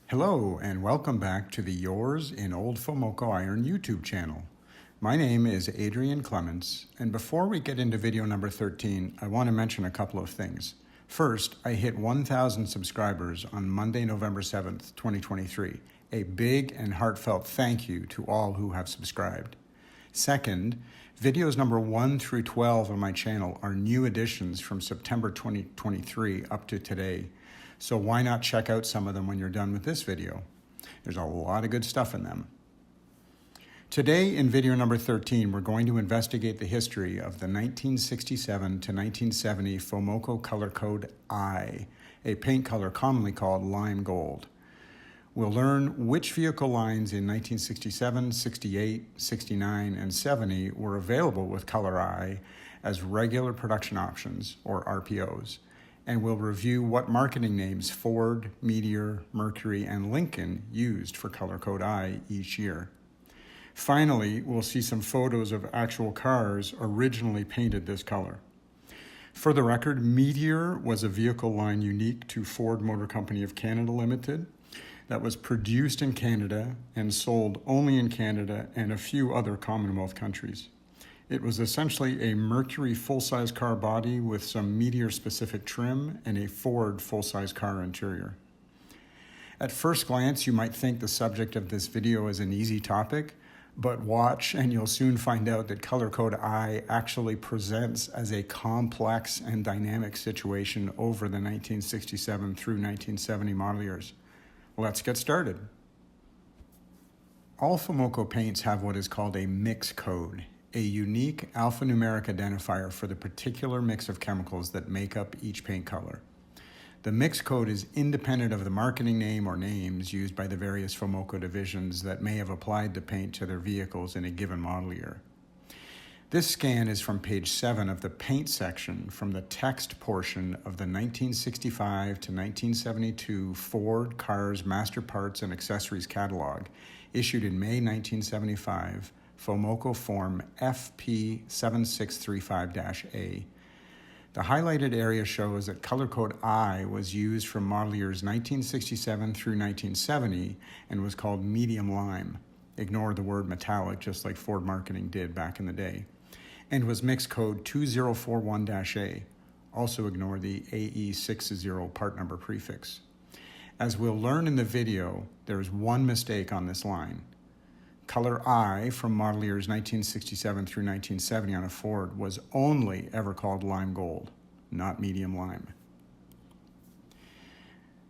Hello and welcome back to the Yours in Old FoMoCo Iron YouTube channel. My name is Adrian Clements, and before we get into video number 13, I want to mention a couple of things. First, I hit 1,000 subscribers on Monday, November 7th, 2023. A big and heartfelt thank you to all who have subscribed. Second, videos number 1 through 12 on my channel are new additions from September 2023 up to today. So why not check out some of them when you're done with this video? There's a lot of good stuff in them. Today in video number 13, we're going to investigate the history of the 1967 to 1970 FoMoCo Color Code I, a paint color commonly called lime gold. We'll learn which vehicle lines in 1967, 68, 69, and 70 were available with color I as regular production options, or RPOs. And we'll review what marketing names Ford, Meteor, Mercury, and Lincoln used for Color Code I each year. Finally, we'll see some photos of actual cars originally painted this color. For the record, Meteor was a vehicle line unique to Ford Motor Company of Canada Limited that was produced in Canada and sold only in Canada and a few other Commonwealth countries. It was essentially a Mercury full-size car body with some Meteor-specific trim and a Ford full-size car interior. At first glance, you might think the subject of this video is an easy topic, but watch and you'll soon find out that Color Code I actually presents as a complex and dynamic situation over the 1967 through 1970 model years. Let's get started. All FoMoCo paints have what is called a mix code, a unique alphanumeric identifier for the particular mix of chemicals that make up each paint color. The mix code is independent of the marketing name or names used by the various FoMoCo divisions that may have applied the paint to their vehicles in a given model year. This scan is from page 7 of the paint section from the text portion of the 1965 to 1972 Ford Cars Master Parts and Accessories Catalog, issued in May 1975, FoMoCo Form FP7635-A. The highlighted area shows that Color Code I was used from model years 1967 through 1970 and was called medium lime. Ignore the word metallic, just like Ford marketing did back in the day. And was mix code 2041-A. Also ignore the AE60 part number prefix. As we'll learn in the video, there is one mistake on this line. Color I from model years 1967 through 1970 on a Ford was only ever called lime gold, not medium lime.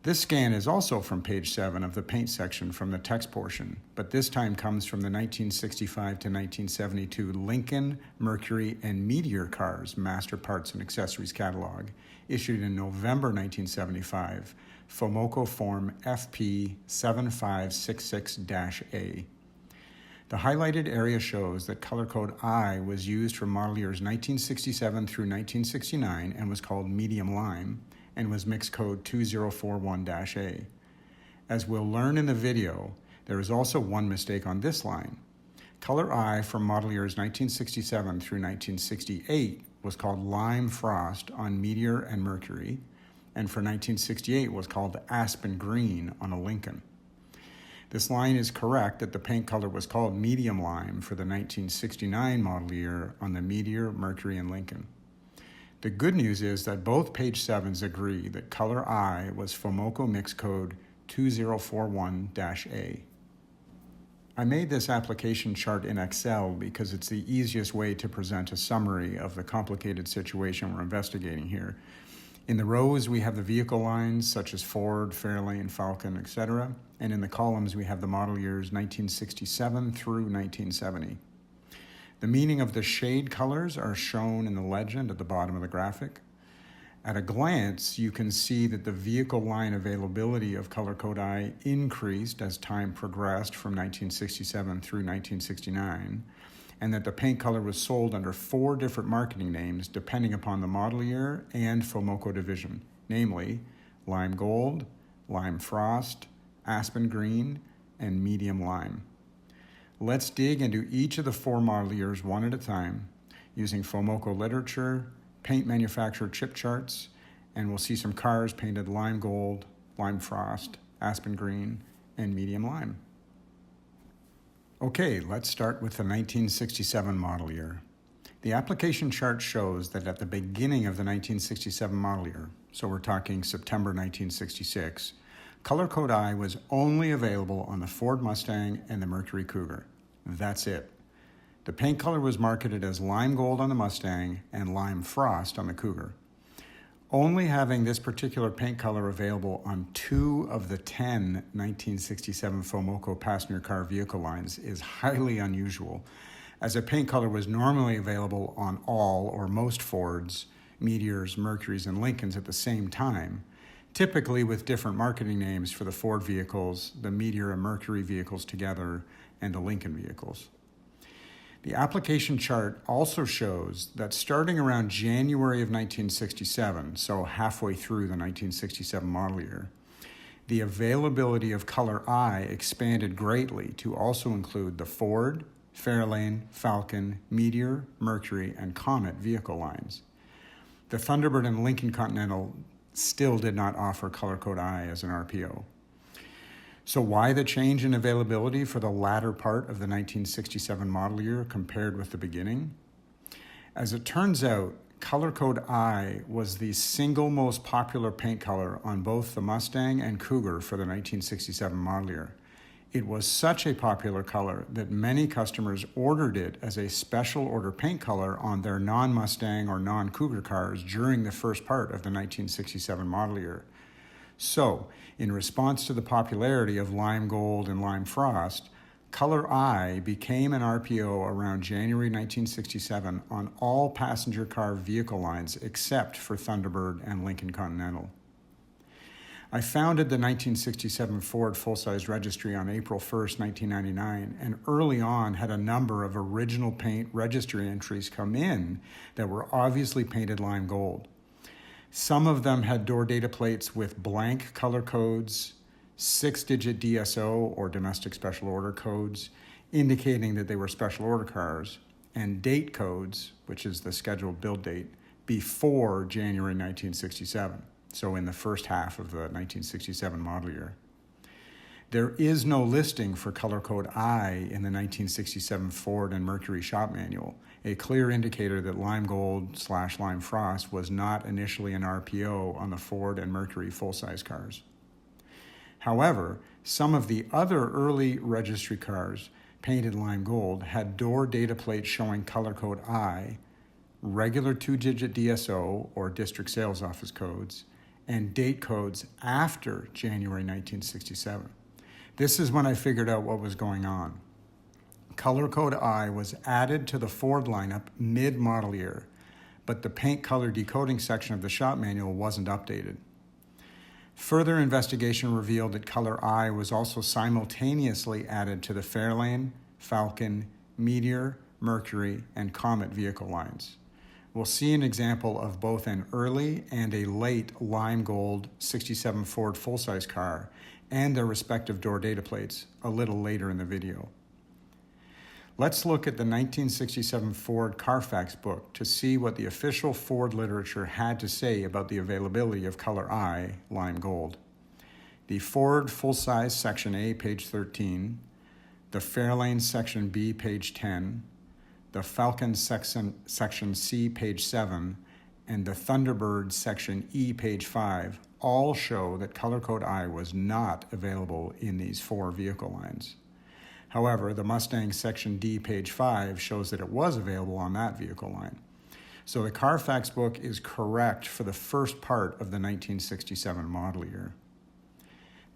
This scan is also from page 7 of the paint section from the text portion, but this time comes from the 1965 to 1972 Lincoln, Mercury, and Meteor Cars Master Parts and Accessories Catalog, issued in November 1975, FoMoCo Form FP7566-A. The highlighted area shows that Color Code I was used from model years 1967 through 1969 and was called medium lime and was mix code 2041-A. As we'll learn in the video, there is also one mistake on this line. Color I from model years 1967 through 1968 was called lime frost on Meteor and Mercury, and for 1968 was called aspen green on a Lincoln. This line is correct that the paint color was called medium lime for the 1969 model year on the Meteor, Mercury, and Lincoln. The good news is that both page 7s agree that color I was FoMoCo Mix Code 2041-A. I made this application chart in Excel because it's the easiest way to present a summary of the complicated situation we're investigating here. In the rows, we have the vehicle lines such as Ford, Fairlane, Falcon, etc. And in the columns, we have the model years 1967 through 1970. The meaning of the shade colors are shown in the legend at the bottom of the graphic. At a glance, you can see that the vehicle line availability of Color Code I increased as time progressed from 1967 through 1969, and that the paint color was sold under 4 different marketing names depending upon the model year and FoMoCo division, namely lime gold, lime frost, aspen green, and medium lime. Let's dig into each of the 4 model years one at a time using FoMoCo literature, paint manufacturer chip charts, and we'll see some cars painted lime gold, lime frost, aspen green, and medium lime. Okay, let's start with the 1967 model year. The application chart shows that at the beginning of the 1967 model year, so we're talking September 1966, Color Code I was only available on the Ford Mustang and the Mercury Cougar. That's it. The paint color was marketed as lime gold on the Mustang and lime frost on the Cougar. Only having this particular paint color available on 2 of the 10 1967 FoMoCo passenger car vehicle lines is highly unusual, as a paint color was normally available on all or most Fords, Meteors, Mercurys, and Lincolns at the same time, typically with different marketing names for the Ford vehicles, the Meteor and Mercury vehicles together, and the Lincoln vehicles. The application chart also shows that starting around January of 1967, so halfway through the 1967 model year, the availability of color I expanded greatly to also include the Ford, Fairlane, Falcon, Meteor, Mercury, and Comet vehicle lines. The Thunderbird and Lincoln Continental still did not offer Color Code I as an RPO. So why the change in availability for the latter part of the 1967 model year compared with the beginning? As it turns out, Color Code I was the single most popular paint color on both the Mustang and Cougar for the 1967 model year. It was such a popular color that many customers ordered it as a special order paint color on their non-Mustang or non-Cougar cars during the first part of the 1967 model year. So, in response to the popularity of lime gold and lime frost, Color I became an RPO around January 1967 on all passenger car vehicle lines except for Thunderbird and Lincoln Continental. I founded the 1967 Ford full-size registry on April 1st, 1999, and early on had a number of original paint registry entries come in that were obviously painted lime gold. Some of them had door data plates with blank color codes, 6-digit DSO or domestic special order codes, indicating that they were special order cars, and date codes, which is the scheduled build date, before January 1967, so in the first half of the 1967 model year. There is no listing for Color Code I in the 1967 Ford and Mercury shop manual, a clear indicator that lime gold/lime frost was not initially an RPO on the Ford and Mercury full-size cars. However, some of the other early registry cars painted lime gold had door data plates showing Color Code I, regular 2-digit DSO or district sales office codes, and date codes after January 1967. This is when I figured out what was going on. Color Code I was added to the Ford lineup mid-model year, but the paint color decoding section of the shop manual wasn't updated. Further investigation revealed that Color I was also simultaneously added to the Fairlane, Falcon, Meteor, Mercury, and Comet vehicle lines. We'll see an example of both an early and a late lime gold 67 Ford full-size car and their respective door data plates a little later in the video. Let's look at the 1967 Ford Carfax book to see what the official Ford literature had to say about the availability of Color I, lime gold. The Ford full-size Section A, page 13, the Fairlane Section B, page 10, the Falcon Section C, page 7, and the Thunderbird Section E, page 5, all show that Color Code I was not available in these 4 vehicle lines. However, the Mustang Section D, page 5, shows that it was available on that vehicle line. So the Carfax book is correct for the first part of the 1967 model year.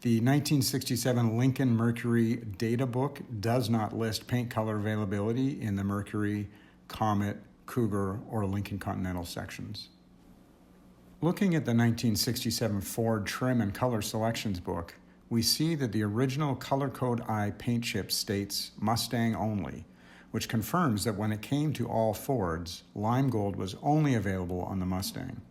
The 1967 Lincoln Mercury data book does not list paint color availability in the Mercury, Comet, Cougar, or Lincoln Continental sections. Looking at the 1967 Ford Trim and Color Selections book, we see that the original Color Code I paint chip states Mustang only, which confirms that when it came to all Fords, lime gold was only available on the Mustang.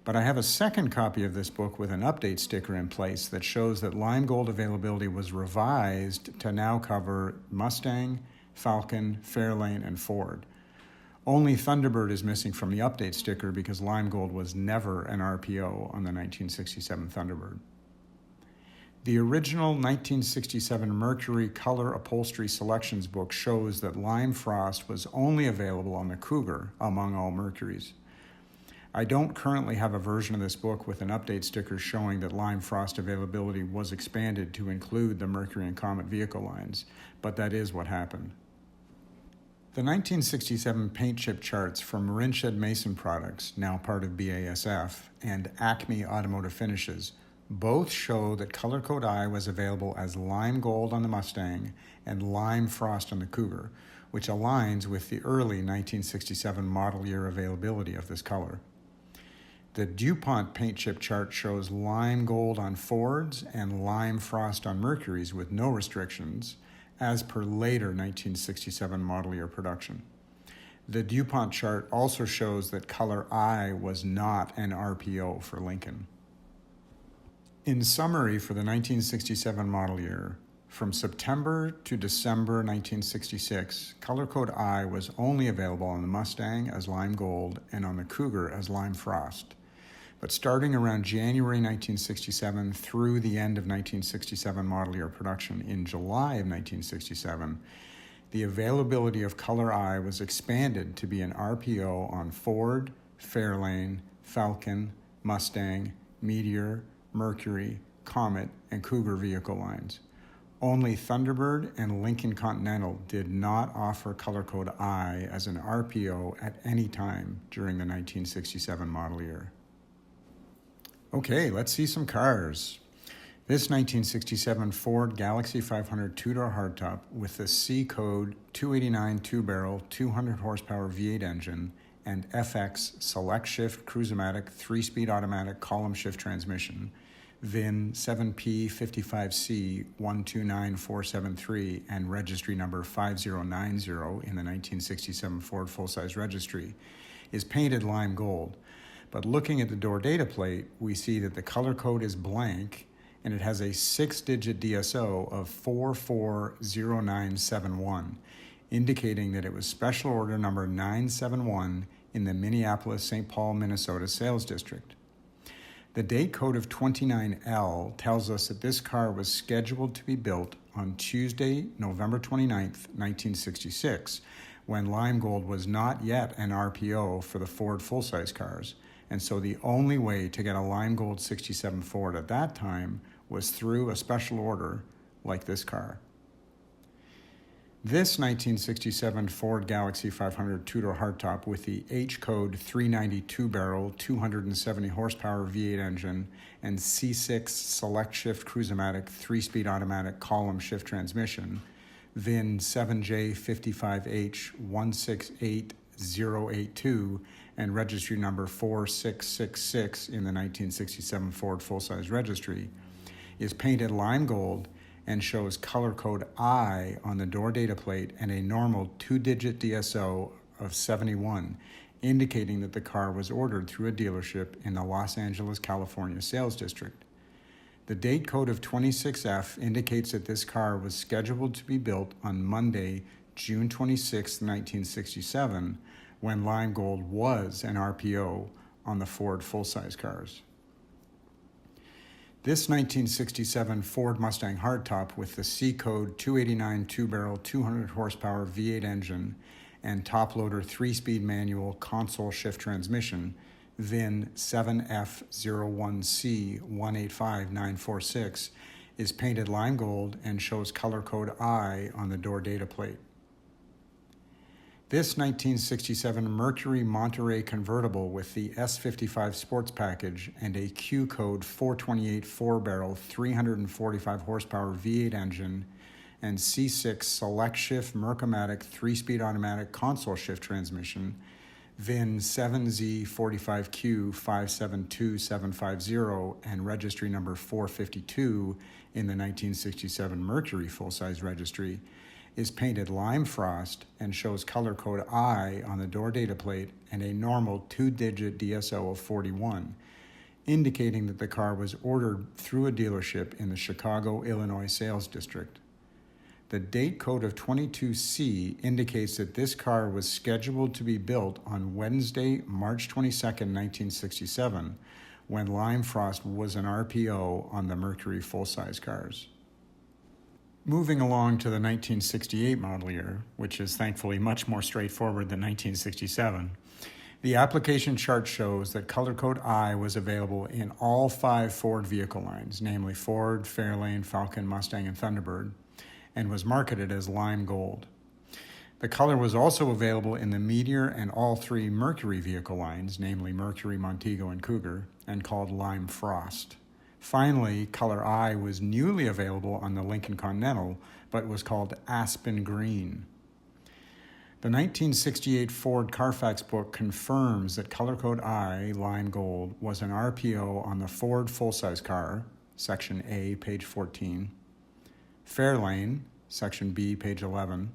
But I have a second copy of this book with an update sticker in place that shows that lime gold availability was revised to now cover Mustang, Falcon, Fairlane, and Ford. Only Thunderbird is missing from the update sticker because lime gold was never an RPO on the 1967 Thunderbird. The original 1967 Mercury Color Upholstery Selections book shows that Lime Frost was only available on the Cougar among all Mercurys. I don't currently have a version of this book with an update sticker showing that Lime Frost availability was expanded to include the Mercury and Comet vehicle lines, but that is what happened. The 1967 paint chip charts from Marinshed Mason Products, now part of BASF, and Acme Automotive Finishes both show that Color Code I was available as Lime Gold on the Mustang and Lime Frost on the Cougar, which aligns with the early 1967 model year availability of this color. The DuPont paint chip chart shows Lime Gold on Fords and Lime Frost on Mercurys with no restrictions, as per later 1967 model year production. The DuPont chart also shows that color I was not an RPO for Lincoln. In summary, for the 1967 model year, from September to December 1966, Color Code I was only available on the Mustang as Lime Gold and on the Cougar as Lime Frost. But starting around January 1967 through the end of 1967 model year production in July of 1967, the availability of Color I was expanded to be an RPO on Ford, Fairlane, Falcon, Mustang, Meteor, Mercury, Comet, and Cougar vehicle lines. Only Thunderbird and Lincoln Continental did not offer Color Code I as an RPO at any time during the 1967 model year. Okay, let's see some cars. This 1967 Ford Galaxy 500 two-door hardtop with the C code 289 two-barrel 200 horsepower V8 engine and FX Select Shift Cruise-O-Matic 3-speed automatic column shift transmission, VIN 7P55C129473 and registry number 5090 in the 1967 Ford full-size registry, is painted lime gold. But looking at the door data plate, we see that the color code is blank and it has a 6-digit DSO of 440971, indicating that it was special order number 971 in the Minneapolis-St. Paul, Minnesota sales district. The date code of 29L tells us that this car was scheduled to be built on Tuesday, November 29th, 1966, when lime gold was not yet an RPO for the Ford full-size cars, and so the only way to get a lime gold 67 Ford at that time was through a special order like this car. This 1967 Ford Galaxy 500 two-door hardtop with the H code 392 barrel 270 horsepower V8 engine and C6 Select Shift Cruise-O-Matic 3-speed automatic column shift transmission, VIN 7J55H168082 and registry number 4666 in the 1967 Ford full-size registry, is painted lime gold and shows color code I on the door data plate and a normal 2-digit DSO of 71, indicating that the car was ordered through a dealership in the Los Angeles, California sales district. The date code of 26F indicates that this car was scheduled to be built on Monday, June 26, 1967, when lime gold was an RPO on the Ford full-size cars. This 1967 Ford Mustang hardtop with the C code 289 two-barrel 200 horsepower V8 engine and top-loader 3-speed manual console shift transmission, VIN 7F01C185946, is painted lime gold and shows color code I on the door data plate. This 1967 Mercury Monterey convertible with the S55 sports package and a Q code 428 4-barrel 345 horsepower V8 engine and C6 Select Shift Mercury 3-speed automatic console shift transmission, VIN 7Z45Q572750 and registry number 452 in the 1967 Mercury full-size registry, is painted lime frost and shows color code I on the door data plate and a normal 2-digit DSO of 41, indicating that the car was ordered through a dealership in the Chicago, Illinois sales district. The date code of 22C indicates that this car was scheduled to be built on Wednesday, March 22, 1967, when lime frost was an RPO on the Mercury full-size cars. Moving along to the 1968 model year, which is thankfully much more straightforward than 1967, the application chart shows that color code I was available in all 5 Ford vehicle lines, namely Ford, Fairlane, Falcon, Mustang, and Thunderbird, and was marketed as lime gold. The color was also available in the Meteor and all 3 Mercury vehicle lines, namely Mercury, Montego, and Cougar, and called lime frost. Finally, color I was newly available on the Lincoln Continental, but was called aspen green. The 1968 Ford Carfax book confirms that color code I, lime gold, was an RPO on the Ford full-size car, section A, page 14, Fairlane, section B, page 11,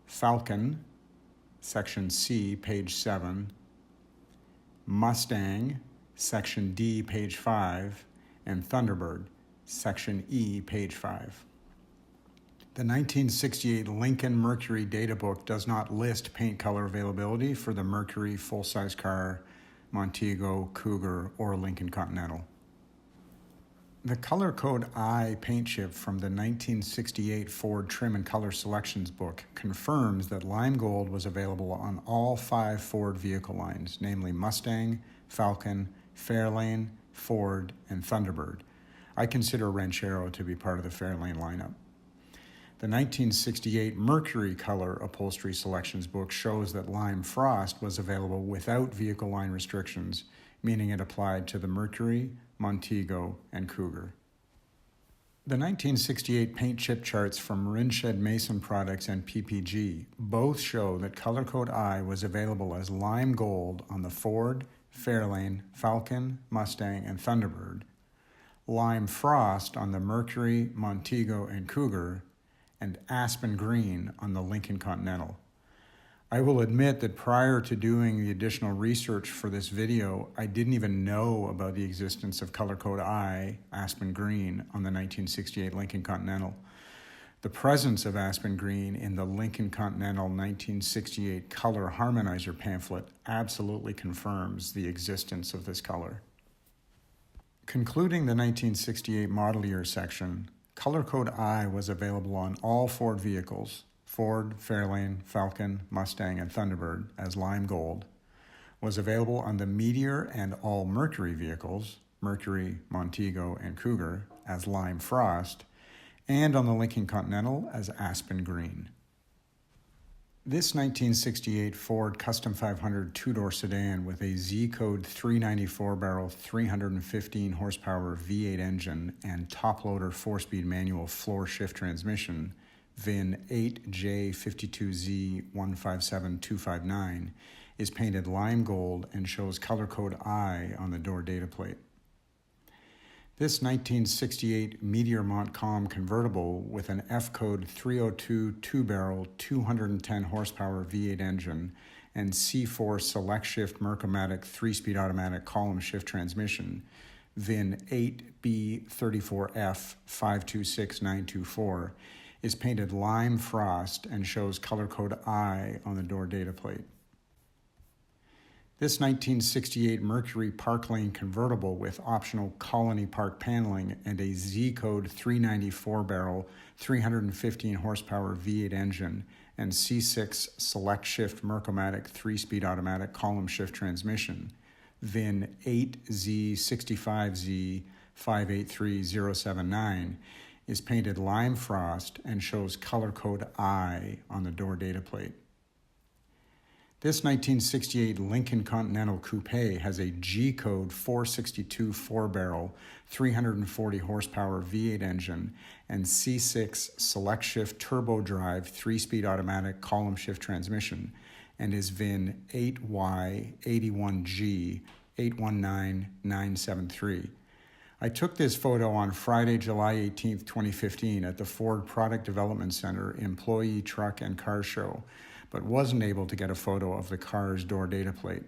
Falcon, section C, page 7, Mustang, section D, page 5, and Thunderbird, section E, page 5. The 1968 Lincoln Mercury data book does not list paint color availability for the Mercury full-size car, Montego, Cougar, or Lincoln Continental. The color code I paint chip from the 1968 Ford Trim and Color Selections book confirms that lime gold was available on all 5 Ford vehicle lines, namely Mustang, Falcon, Fairlane, Ford, and Thunderbird. I consider Ranchero to be part of the Fairlane lineup. The 1968 Mercury Color Upholstery Selections book shows that lime frost was available without vehicle line restrictions, meaning it applied to the Mercury, Montego, and Cougar. The 1968 paint chip charts from Rinshed Mason Products and PPG both show that color code I was available as lime gold on the Ford, Fairlane, Falcon, Mustang, and Thunderbird, lime frost on the Mercury, Montego, and Cougar, and aspen green on the Lincoln Continental. I will admit that prior to doing the additional research for this video, I didn't even know about the existence of color code I, aspen green, on the 1968 Lincoln Continental. The presence of aspen green in the Lincoln Continental 1968 Color Harmonizer pamphlet absolutely confirms the existence of this color. Concluding the 1968 model year section, color code I was available on all Ford vehicles, Ford, Fairlane, Falcon, Mustang, and Thunderbird as lime gold, was available on the Meteor and all Mercury vehicles, Mercury, Montego, and Cougar, as lime frost, and on the Lincoln Continental as aspen green. This 1968 Ford Custom 500 two-door sedan with a Z-code 394-barrel 315 horsepower V8 engine and top-loader 4-speed manual floor shift transmission, VIN 8J52Z157259, is painted lime gold and shows color code I on the door data plate. This 1968 Meteor Montcalm convertible with an F-code 302 two-barrel 210 horsepower V8 engine and C4 select shift Mercury 3-speed automatic column shift transmission, VIN 8B34F526924, is painted lime frost and shows color code I on the door data plate. This 1968 Mercury Park Lane convertible with optional Colony Park paneling and a Z-code 394-barrel 315 horsepower V8 engine and C6 select shift Mercury 3-speed automatic column shift transmission, VIN 8Z65Z583079, is painted lime frost and shows color code I on the door data plate. This 1968 Lincoln Continental Coupe has a G-code 462 4-barrel 340 horsepower V8 engine and C6 select shift turbo drive 3-speed automatic column shift transmission and is VIN 8Y81G819973. I took this photo on Friday, July 18, 2015 at the Ford Product Development Center Employee Truck and Car Show, but wasn't able to get a photo of the car's door data plate.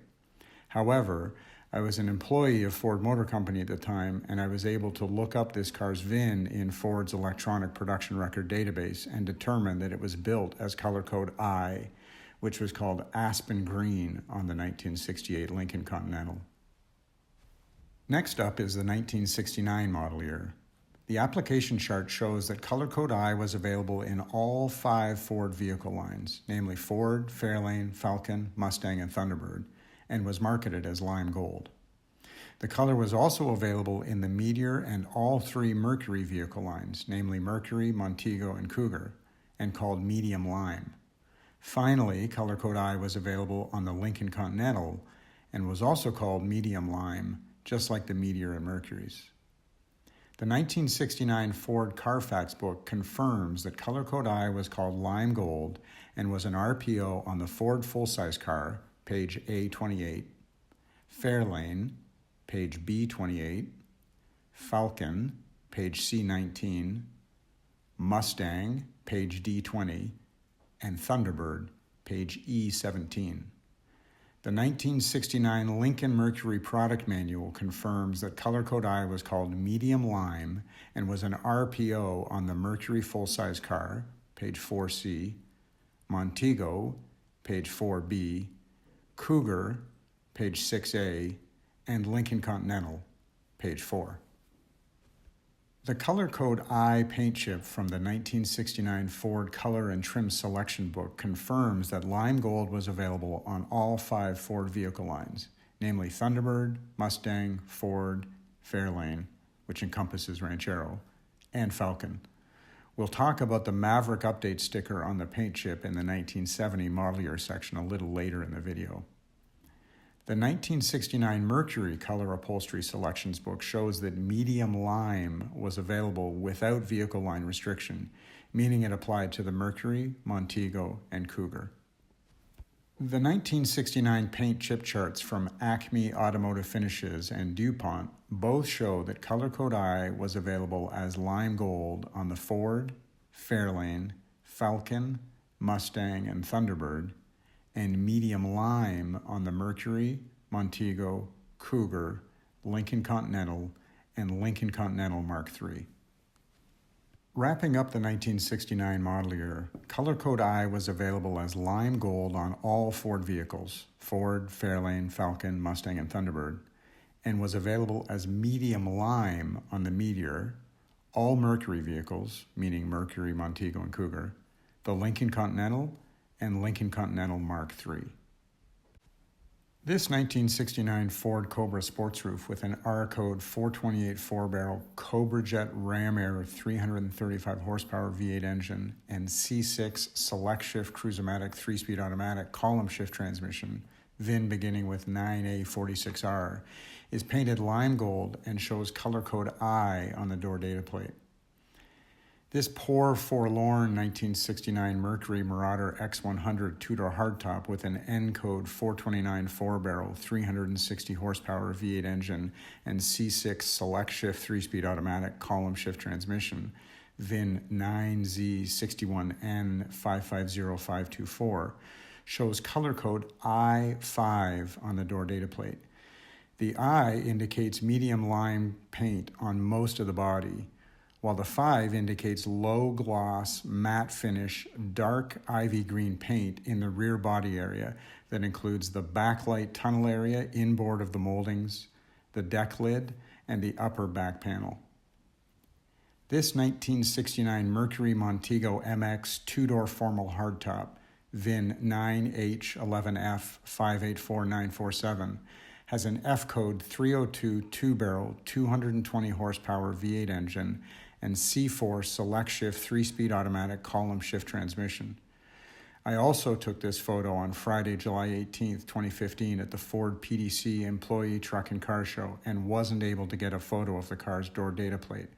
However, I was an employee of Ford Motor Company at the time, and I was able to look up this car's VIN in Ford's electronic production record database and determine that it was built as color code I, which was called aspen green on the 1968 Lincoln Continental. Next up is the 1969 model year. The application chart shows that color code I was available in all 5 Ford vehicle lines, namely Ford, Fairlane, Falcon, Mustang, and Thunderbird, and was marketed as lime gold. The color was also available in the Meteor and all 3 Mercury vehicle lines, namely Mercury, Montego, and Cougar, and called medium lime. Finally, color code I was available on the Lincoln Continental and was also called medium lime, just like the Meteor and Mercury's. The 1969 Ford Carfax book confirms that color code I was called lime gold and was an RPO on the Ford full-size car, page A28, Fairlane, page B28, Falcon, page C19, Mustang, page D20, and Thunderbird, page E17. The 1969 Lincoln Mercury product manual confirms that color code I was called medium lime and was an RPO on the Mercury full-size car, page 4C, Montego, page 4B, Cougar, page 6A, and Lincoln Continental, page 4. The color code I paint chip from the 1969 Ford Color and Trim Selection book confirms that lime gold was available on all 5 Ford vehicle lines, namely Thunderbird, Mustang, Ford, Fairlane, which encompasses Ranchero, and Falcon. We'll talk about the Maverick update sticker on the paint chip in the 1970 model year section a little later in the video. The 1969 Mercury Color Upholstery Selections book shows that medium lime was available without vehicle line restriction, meaning it applied to the Mercury, Montego, and Cougar. The 1969 paint chip charts from Acme Automotive Finishes and DuPont both show that color code I was available as lime gold on the Ford, Fairlane, Falcon, Mustang, and Thunderbird, and medium lime on the Mercury, Montego, Cougar, Lincoln Continental, and Lincoln Continental Mark III. Wrapping up the 1969 model year, color code I was available as lime gold on all Ford vehicles, Ford, Fairlane, Falcon, Mustang, and Thunderbird, and was available as medium lime on the Meteor, all Mercury vehicles, meaning Mercury, Montego, and Cougar, the Lincoln Continental, and Lincoln Continental Mark III. This 1969 Ford Cobra sports roof with an R-Code 428 4-barrel Cobra Jet Ram Air 335 horsepower V8 engine and C6 Select Shift Cruise-O-Matic 3-speed automatic column shift transmission, VIN beginning with 9A46R, is painted lime gold and shows color code I on the door data plate. This poor, forlorn 1969 Mercury Marauder X100 two-door hardtop with an N-Code 429 4-barrel 360 horsepower V8 engine and C6 Select Shift 3-speed automatic column shift transmission, VIN 9Z61N550524, shows color code I5 on the door data plate. The I indicates medium lime paint on most of the body, while the 5 indicates low gloss, matte finish, dark ivy green paint in the rear body area that includes the backlight tunnel area inboard of the moldings, the deck lid, and the upper back panel. This 1969 Mercury Montego MX two-door formal hardtop, VIN 9H11F584947, has an F-Code 302 two-barrel 220 horsepower V8 engine and C4 Select Shift 3-speed automatic column shift transmission. I also took this photo on Friday, July 18, 2015 at the Ford PDC Employee Truck and Car Show and wasn't able to get a photo of the car's door data plate.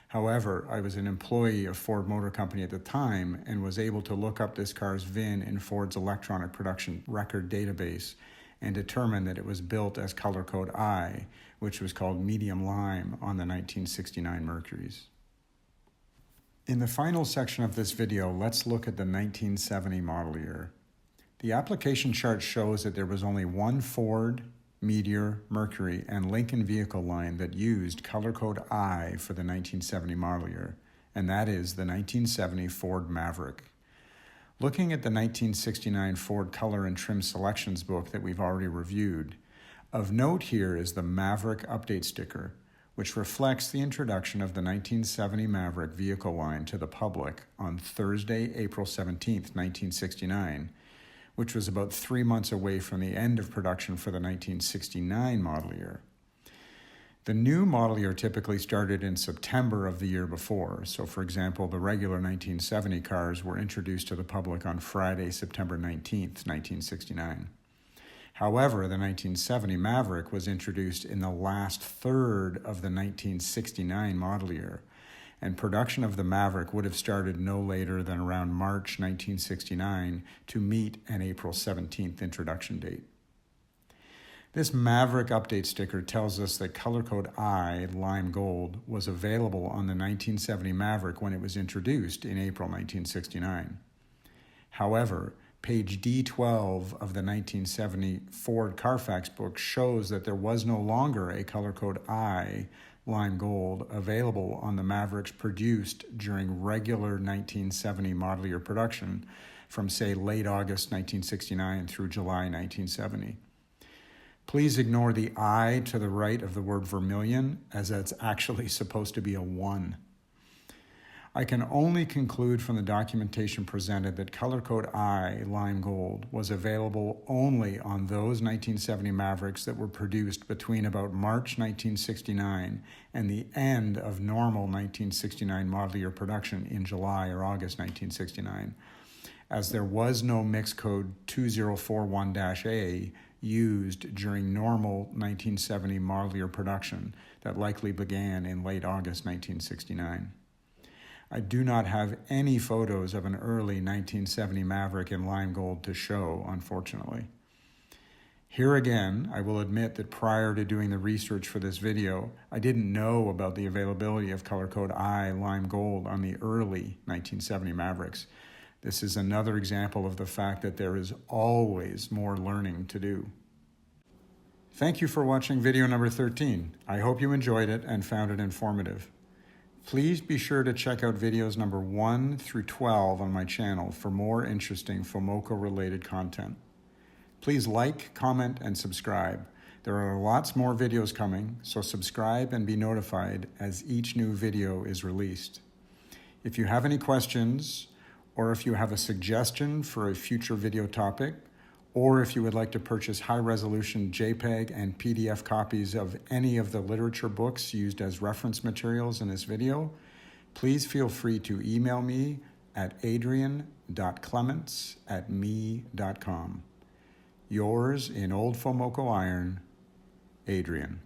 However, I was an employee of Ford Motor Company at the time and was able to look up this car's VIN in Ford's electronic production record database and determine that it was built as color code I, which was called medium lime on the 1969 Mercurys. In the final section of this video, let's look at the 1970 model year. The application chart shows that there was only one Ford, Meteor, Mercury, and Lincoln vehicle line that used color code I for the 1970 model year, and that is the 1970 Ford Maverick. Looking at the 1969 Ford Color and Trim Selections book that we've already reviewed, Of note here is the Maverick update sticker, which reflects the introduction of the 1970 Maverick vehicle line to the public on Thursday, April 17, 1969, which was about 3 months away from the end of production for the 1969 model year. The new model year typically started in September of the year before. So, for example, the regular 1970 cars were introduced to the public on Friday, September 19th, 1969. However, the 1970 Maverick was introduced in the last third of the 1969 model year, and production of the Maverick would have started no later than around March 1969 to meet an April 17th introduction date. This Maverick update sticker tells us that color code I, lime gold, was available on the 1970 Maverick when it was introduced in April 1969. However, page D12 of the 1970 Ford Carfax book shows that there was no longer a color code I, lime gold, available on the Mavericks produced during regular 1970 model year production from, say, late August 1969 through July 1970. Please ignore the I to the right of the word vermilion, as that's actually supposed to be a 1. I can only conclude from the documentation presented that color code I, lime gold, was available only on those 1970 Mavericks that were produced between about March 1969 and the end of normal 1969 model year production in July or August 1969, as there was no mix code 2041-A used during normal 1970 model year production that likely began in late August 1969. I do not have any photos of an early 1970 Maverick in lime gold to show, unfortunately. Here again, I will admit that prior to doing the research for this video, I didn't know about the availability of color code I, lime gold on the early 1970 Mavericks. This is another example of the fact that there is always more learning to do. Thank you for watching video number 13. I hope you enjoyed it and found it informative. Please be sure to check out videos number 1 through 12 on my channel for more interesting FoMoCo-related content. Please like, comment, and subscribe. There are lots more videos coming, so subscribe and be notified as each new video is released. If you have any questions, or if you have a suggestion for a future video topic, or if you would like to purchase high-resolution JPEG and PDF copies of any of the literature books used as reference materials in this video, please feel free to email me at adrian.clements@me.com. Yours in Old FoMoCo Iron, Adrian.